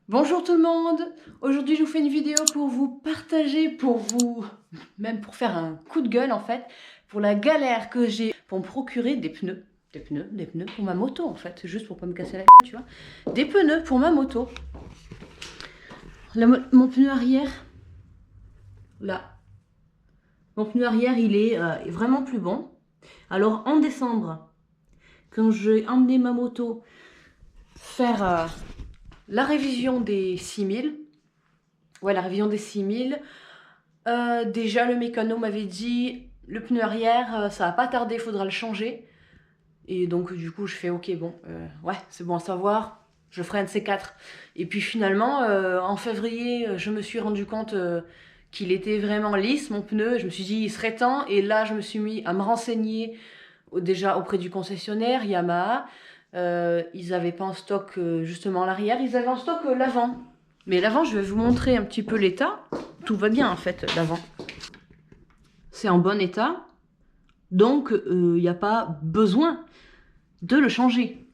Bonjour tout le monde. Aujourd'hui je vous fais une vidéo pour vous partager, même pour faire un coup de gueule en fait, pour la galère que j'ai pour me procurer des pneus. Des pneus pour ma moto en fait, juste pour pas me casser la gueule, tu vois. Des pneus pour ma moto. Mon pneu arrière, là. Mon pneu arrière il est vraiment plus bon. Alors en décembre, quand j'ai emmené ma moto faire la révision des 6000, ouais, la révision des 6000, déjà le mécano m'avait dit le pneu arrière ça va pas tarder, il faudra le changer. Et donc du coup je fais ok, bon, ouais, c'est bon à savoir, je ferai un de ces quatre. Et puis finalement en février je me suis rendu compte qu'il était vraiment lisse mon pneu. Je me suis dit il serait temps, et là je me suis mis à me renseigner déjà auprès du concessionnaire Yamaha. Ils avaient pas en stock justement l'arrière, ils avaient en stock l'avant. Mais l'avant, je vais vous montrer un petit peu l'état. Tout va bien en fait, l'avant. C'est en bon état. Donc, il n'y a pas besoin de le changer.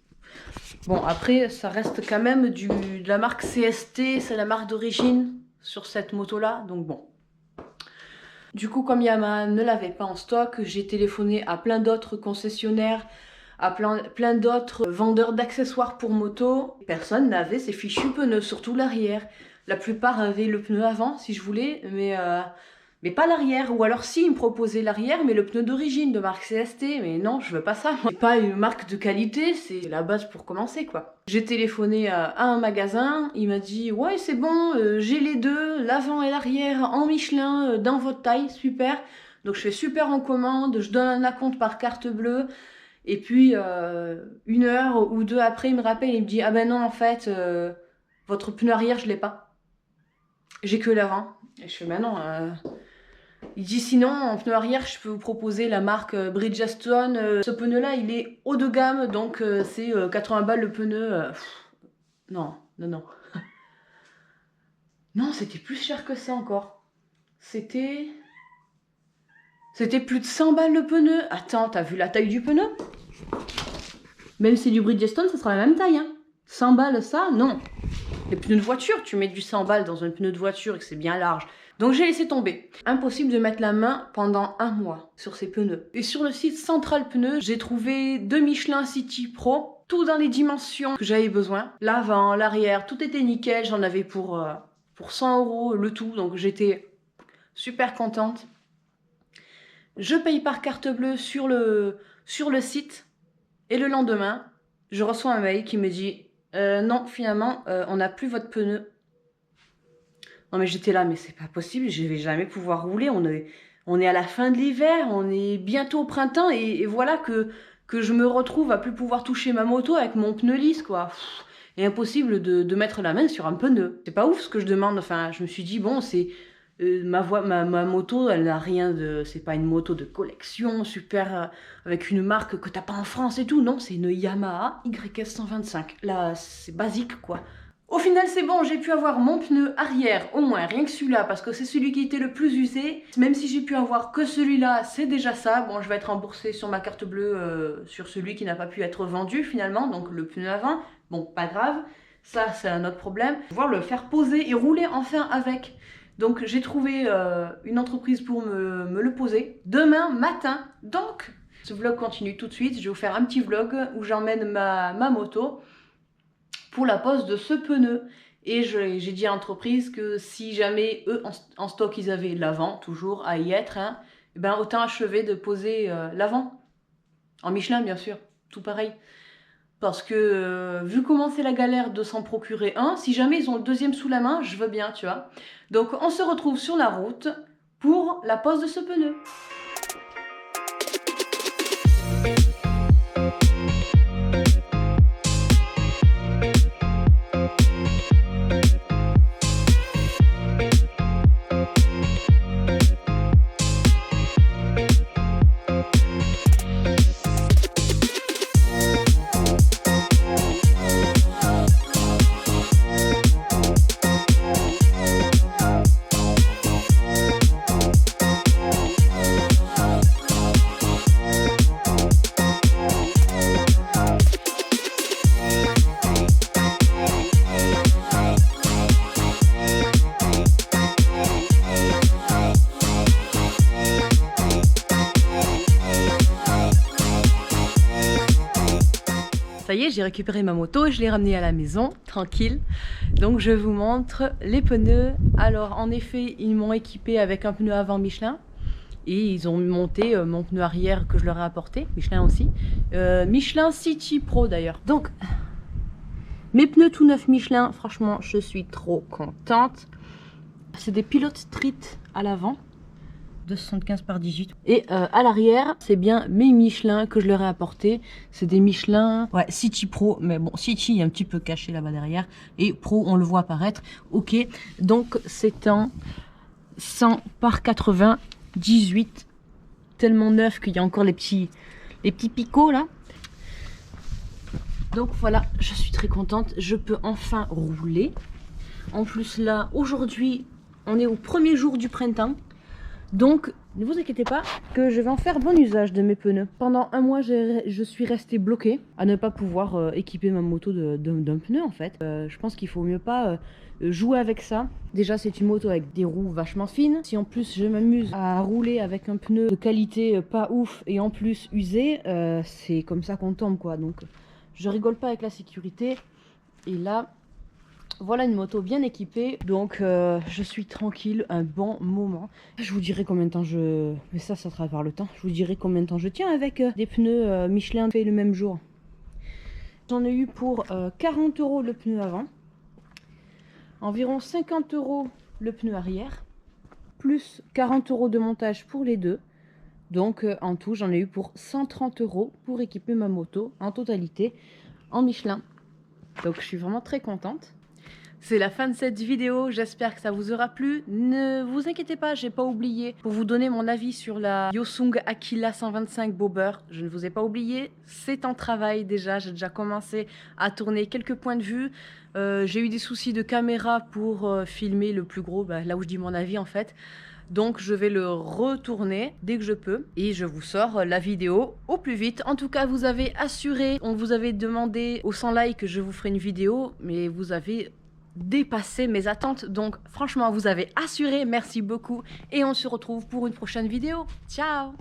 Bon, après, ça reste quand même de la marque CST. C'est la marque d'origine sur cette moto-là. Donc bon. Du coup, comme Yamaha ne l'avait pas en stock, j'ai téléphoné à plein d'autres concessionnaires, à plein d'autres vendeurs d'accessoires pour moto. Personne n'avait ces fichus pneus, surtout l'arrière. La plupart avaient le pneu avant si je voulais, mais pas l'arrière. Ou alors si, ils me proposaient l'arrière, mais le pneu d'origine de marque CST. Mais non, je veux pas ça. C'est pas une marque de qualité, c'est la base pour commencer quoi. J'ai téléphoné à un magasin, il m'a dit ouais c'est bon, j'ai les deux, l'avant et l'arrière en Michelin, dans votre taille, super. Donc je fais super en commande, je donne un acompte par carte bleue. Et puis, 1 heure ou 2 après, il me rappelle, il me dit « Ah ben non, en fait, votre pneu arrière, je l'ai pas. J'ai que l'avant. » Et je fais « Ben non. » Il dit « Sinon, en pneu arrière, je peux vous proposer la marque Bridgestone. Ce pneu-là, il est haut de gamme, donc c'est 80 balles le pneu. Non. Non, c'était plus cher que ça encore. C'était plus de 100 balles le pneu. Attends, t'as vu la taille du pneu? Même si c'est du Bridgestone, ça sera la même taille. Hein. 100 balles, ça, non. Les pneus de voiture, tu mets du 100 balles dans un pneu de voiture et que c'est bien large. Donc j'ai laissé tomber. Impossible de mettre la main pendant 1 mois sur ces pneus. Et sur le site Central Pneus, j'ai trouvé 2 Michelin City Pro, tout dans les dimensions que j'avais besoin. L'avant, l'arrière, tout était nickel. J'en avais pour 100 € le tout, donc j'étais super contente. Je paye par carte bleue sur le site. Et le lendemain, je reçois un mail qui me dit non, finalement, on n'a plus votre pneu. Non mais j'étais là, mais c'est pas possible, je vais jamais pouvoir rouler. On est à la fin de l'hiver, on est bientôt au printemps, et voilà que je me retrouve à plus pouvoir toucher ma moto avec mon pneu lisse, quoi. Et impossible de mettre la main sur un pneu. C'est pas ouf ce que je demande. Enfin, je me suis dit, bon, c'est... ma moto, elle n'a rien de... C'est pas une moto de collection super avec une marque que t'as pas en France et tout. Non, c'est une Yamaha YS 125. Là, c'est basique quoi. Au final, c'est bon, j'ai pu avoir mon pneu arrière, au moins, rien que celui-là, parce que c'est celui qui était le plus usé. Même si j'ai pu avoir que celui-là, c'est déjà ça. Bon, je vais être remboursée sur ma carte bleue sur celui qui n'a pas pu être vendu finalement, donc le pneu avant. Bon, pas grave, ça c'est un autre problème. Pouvoir le faire poser et rouler enfin avec. Donc j'ai trouvé une entreprise pour me le poser demain matin. Donc ce vlog continue tout de suite. Je vais vous faire un petit vlog où j'emmène ma moto pour la pose de ce pneu. Et j'ai dit à l'entreprise que si jamais eux en stock ils avaient l'avant, toujours à y être, hein, et ben autant achever de poser l'avant. En Michelin bien sûr, tout pareil. Parce que vu comment c'est la galère de s'en procurer un, si jamais ils ont le deuxième sous la main, je veux bien, tu vois. Donc on se retrouve sur la route pour la pose de ce pneu. ça y est, j'ai récupéré ma moto, je l'ai ramenée à la maison, tranquille. Donc je vous montre les pneus. Alors en effet, ils m'ont équipé avec un pneu avant Michelin. Et ils ont monté mon pneu arrière que je leur ai apporté, Michelin aussi. Michelin City Pro d'ailleurs. Donc, mes pneus tout neufs Michelin, franchement, je suis trop contente. C'est des Pilot Street à l'avant. 275 par 18. Et à l'arrière, c'est bien mes Michelin que je leur ai apporté. C'est des Michelin, ouais, City Pro, mais bon, City est un petit peu caché là-bas derrière. Et Pro, on le voit apparaître. Ok, donc c'est un 100 par 80, 18. Tellement neuf qu'il y a encore les petits picots là. Donc voilà, je suis très contente. Je peux enfin rouler. En plus là, aujourd'hui, on est au premier jour du printemps. Donc, ne vous inquiétez pas que je vais en faire bon usage de mes pneus. Pendant un mois, je suis restée bloquée à ne pas pouvoir équiper ma moto d'un pneu en fait. Je pense qu'il faut mieux pas jouer avec ça. Déjà, c'est une moto avec des roues vachement fines. Si en plus je m'amuse à rouler avec un pneu de qualité pas ouf et en plus usé, c'est comme ça qu'on tombe quoi. Donc, je rigole pas avec la sécurité. Et là... Voilà une moto bien équipée, donc je suis tranquille un bon moment. Je vous dirai combien de temps mais ça sera par le temps. Je vous dirai combien de temps je tiens avec des pneus Michelin fait le même jour. J'en ai eu pour 40 € le pneu avant, environ 50 € le pneu arrière, plus 40 € de montage pour les deux. Donc en tout, j'en ai eu pour 130 € pour équiper ma moto en totalité en Michelin. Donc je suis vraiment très contente. C'est la fin de cette vidéo, j'espère que ça vous aura plu. Ne vous inquiétez pas, j'ai pas oublié pour vous donner mon avis sur la Yosung Aquila 125 Bobber. Je ne vous ai pas oublié, c'est en travail déjà, j'ai déjà commencé à tourner quelques points de vue. J'ai eu des soucis de caméra pour filmer le plus gros, là où je dis mon avis en fait. Donc je vais le retourner dès que je peux et je vous sors la vidéo au plus vite. En tout cas, vous avez assuré, on vous avait demandé aux 100 likes que je vous ferai une vidéo, mais vous avez dépassé mes attentes. Donc franchement, vous avez assuré, merci beaucoup et on se retrouve pour une prochaine vidéo. Ciao!